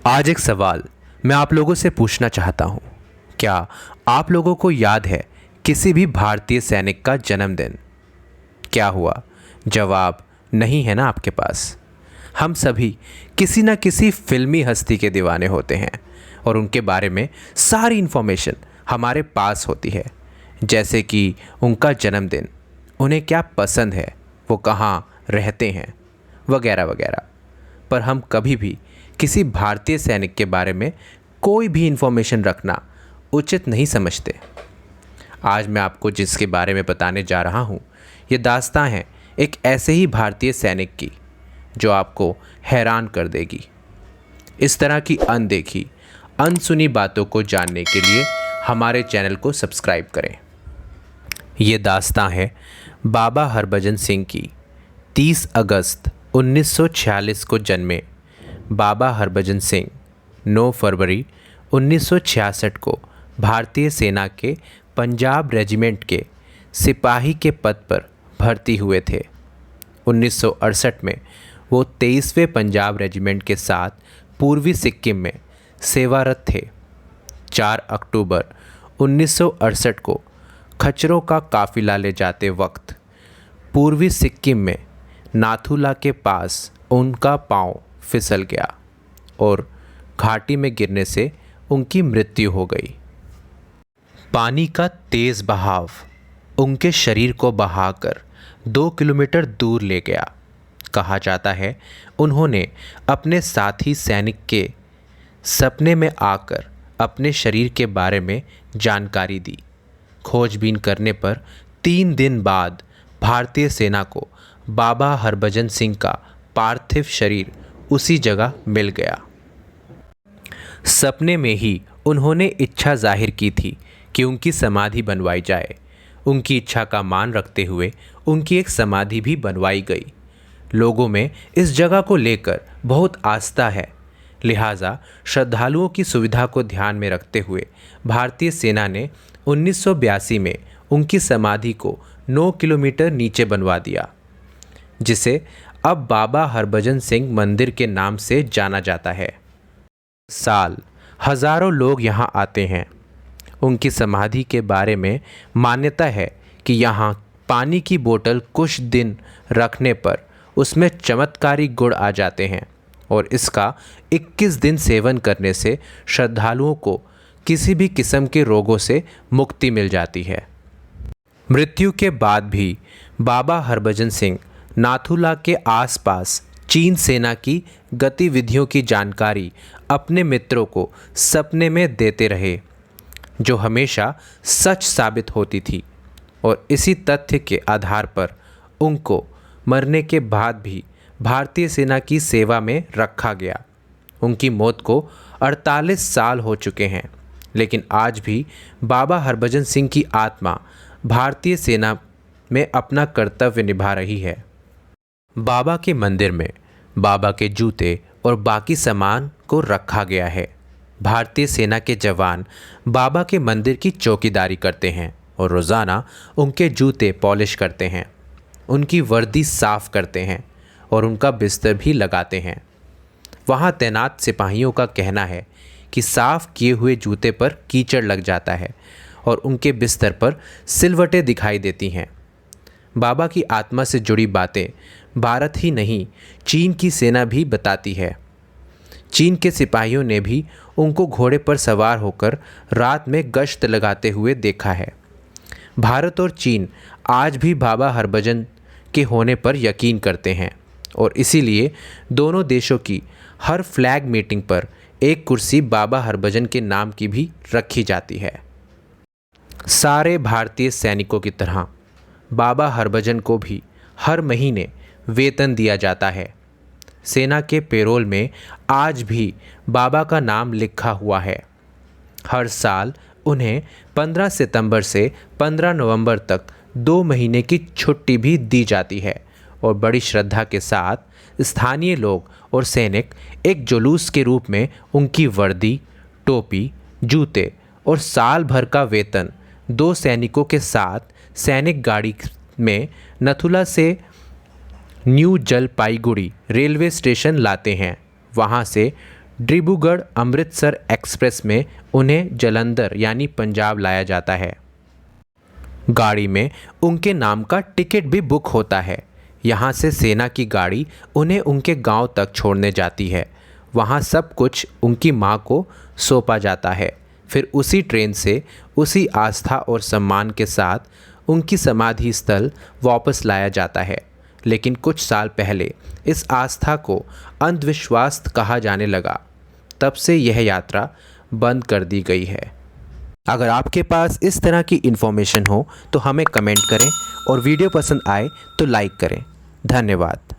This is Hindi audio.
आज एक सवाल मैं आप लोगों से पूछना चाहता हूँ। क्या आप लोगों को याद है किसी भी भारतीय सैनिक का जन्मदिन? क्या हुआ? जवाब नहीं है ना आपके पास। हम सभी किसी न किसी फिल्मी हस्ती के दीवाने होते हैं और उनके बारे में सारी इन्फॉर्मेशन हमारे पास होती है, जैसे कि उनका जन्मदिन, उन्हें क्या पसंद है, वो कहाँ रहते हैं, वगैरह वगैरह। पर हम कभी भी किसी भारतीय सैनिक के बारे में कोई भी इन्फॉर्मेशन रखना उचित नहीं समझते। आज मैं आपको जिसके बारे में बताने जा रहा हूँ, ये दास्तां है एक ऐसे ही भारतीय सैनिक की जो आपको हैरान कर देगी। इस तरह की अनदेखी, अनसुनी बातों को जानने के लिए हमारे चैनल को सब्सक्राइब करें। ये दास्तां है बाबा हरभजन सिंह की। 30 अगस्त 1946 को जन्मे बाबा हरभजन सिंह 9 फरवरी 1966 को भारतीय सेना के पंजाब रेजिमेंट के सिपाही के पद पर भर्ती हुए थे। 1968 में वो 23वें पंजाब रेजिमेंट के साथ पूर्वी सिक्किम में सेवारत थे। 4 अक्टूबर 1968 को खच्चरों का काफिला ले जाते वक्त पूर्वी सिक्किम में नाथुला के पास उनका पांव फिसल गया और घाटी में गिरने से उनकी मृत्यु हो गई। पानी का तेज़ बहाव उनके शरीर को बहाकर 2 किलोमीटर दूर ले गया। कहा जाता है उन्होंने अपने साथी सैनिक के सपने में आकर अपने शरीर के बारे में जानकारी दी। खोजबीन करने पर 3 दिन बाद भारतीय सेना को बाबा हरभजन सिंह का पार्थिव शरीर उसी जगह मिल गया। सपने में ही उन्होंने इच्छा जाहिर की थी कि उनकी समाधि बनवाई जाए। उनकी इच्छा का मान रखते हुए उनकी एक समाधि भी बनवाई गई। लोगों में इस जगह को लेकर बहुत आस्था है, लिहाजा श्रद्धालुओं की सुविधा को ध्यान में रखते हुए भारतीय सेना ने 1982 में उनकी समाधि को 9 किलोमीटर नीचे बनवा दिया, जिसे अब बाबा हरभजन सिंह मंदिर के नाम से जाना जाता है। साल हजारों लोग यहाँ आते हैं। उनकी समाधि के बारे में मान्यता है कि यहाँ पानी की बोतल कुछ दिन रखने पर उसमें चमत्कारी गुण आ जाते हैं और इसका 21 दिन सेवन करने से श्रद्धालुओं को किसी भी किस्म के रोगों से मुक्ति मिल जाती है। मृत्यु के बाद भी बाबा हरभजन सिंह नाथुला के आसपास चीन सेना की गतिविधियों की जानकारी अपने मित्रों को सपने में देते रहे, जो हमेशा सच साबित होती थी। और इसी तथ्य के आधार पर उनको मरने के बाद भी भारतीय सेना की सेवा में रखा गया। उनकी मौत को 48 साल हो चुके हैं, लेकिन आज भी बाबा हरभजन सिंह की आत्मा भारतीय सेना में अपना कर्तव्य निभा रही है। बाबा के मंदिर में बाबा के जूते और बाकी सामान को रखा गया है। भारतीय सेना के जवान बाबा के मंदिर की चौकीदारी करते हैं और रोज़ाना उनके जूते पॉलिश करते हैं, उनकी वर्दी साफ करते हैं और उनका बिस्तर भी लगाते हैं। वहाँ तैनात सिपाहियों का कहना है कि साफ किए हुए जूते पर कीचड़ लग जाता है और उनके बिस्तर पर सिलवटें दिखाई देती हैं। बाबा की आत्मा से जुड़ी बातें भारत ही नहीं, चीन की सेना भी बताती है। चीन के सिपाहियों ने भी उनको घोड़े पर सवार होकर रात में गश्त लगाते हुए देखा है। भारत और चीन आज भी बाबा हरभजन के होने पर यकीन करते हैं और इसीलिए दोनों देशों की हर फ्लैग मीटिंग पर एक कुर्सी बाबा हरभजन के नाम की भी रखी जाती है। सारे भारतीय सैनिकों की तरह बाबा हरभजन को भी हर महीने वेतन दिया जाता है। सेना के पेरोल में आज भी बाबा का नाम लिखा हुआ है। हर साल उन्हें 15 सितंबर से 15 नवंबर तक 2 महीने की छुट्टी भी दी जाती है और बड़ी श्रद्धा के साथ स्थानीय लोग और सैनिक एक जुलूस के रूप में उनकी वर्दी, टोपी, जूते और साल भर का वेतन 2 सैनिकों के साथ सैनिक गाड़ी में नथुला से न्यू जलपाईगुड़ी रेलवे स्टेशन लाते हैं। वहाँ से डिब्रूगढ़ अमृतसर एक्सप्रेस में उन्हें जालंधर यानी पंजाब लाया जाता है। गाड़ी में उनके नाम का टिकट भी बुक होता है। यहाँ से सेना की गाड़ी उन्हें उनके गांव तक छोड़ने जाती है। वहाँ सब कुछ उनकी माँ को सौंपा जाता है। फिर उसी ट्रेन से उसी आस्था और सम्मान के साथ उनकी समाधि स्थल वापस लाया जाता है। लेकिन कुछ साल पहले इस आस्था को अंधविश्वास कहा जाने लगा। तब से यह यात्रा बंद कर दी गई है। अगर आपके पास इस तरह की इन्फॉर्मेशन हो तो हमें कमेंट करें और वीडियो पसंद आए तो लाइक करें। धन्यवाद।